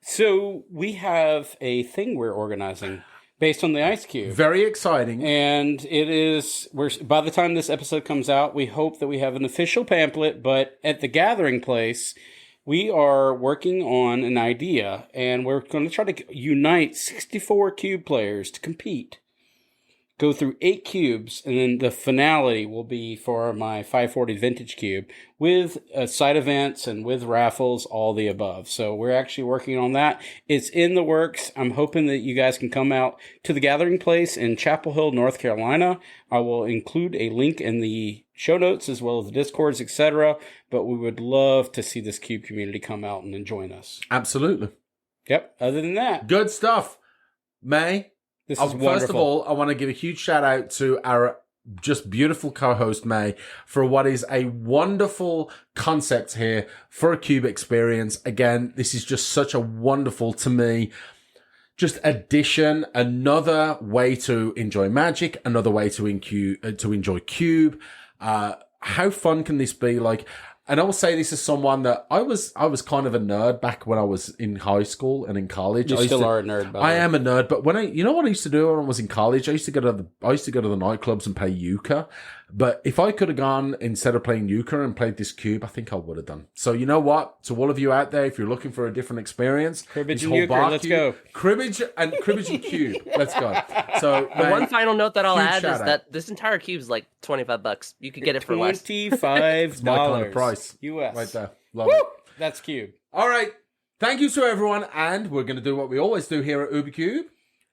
So we have a thing we're organizing based on the Ice Cube. Very exciting. And by the time this episode comes out, we hope that we have an official pamphlet, but at the Gathering Place, we are working on an idea, and we're going to try to unite 64 cube players to compete. Go through 8 cubes, and then the finale will be for my 540 Vintage Cube with side events and with raffles, all the above. So we're actually working on that. It's in the works. I'm hoping that you guys can come out to the Gathering Place in Chapel Hill, North Carolina. I will include a link in the show notes as well as the Discords, etc. But we would love to see this cube community come out and join us. Absolutely. Yep. Other than that, good stuff. May? This is wonderful. First of all, I want to give a huge shout out to our just beautiful co-host, May, for what is a wonderful concept here for a cube experience. Again, this is just such a wonderful, to me, just addition, another way to enjoy Magic, another way to enjoy cube. How fun can this be? And I will say this as someone that I was kind of a nerd back when I was in high school and in college. You still are a nerd, by the way. I am a nerd, but you know what I used to do when I was in college? I used to go to the nightclubs and play euchre. But if I could have gone instead of playing euchre and played this cube, I think I would have done. So you know what? To all of you out there, if you're looking for a different experience, cribbage and euchre, let's go. Cribbage and cube, let's go. So the one final note that I'll add is that this entire cube is like $25. You could get it for less. $25 my kind of price, US, right there. Love it. That's cube. All right, thank you to everyone, and we're going to do what we always do here at UberCube.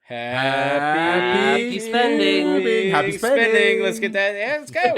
Happy spending. Happy spending. Let's get that. Yeah, let's go.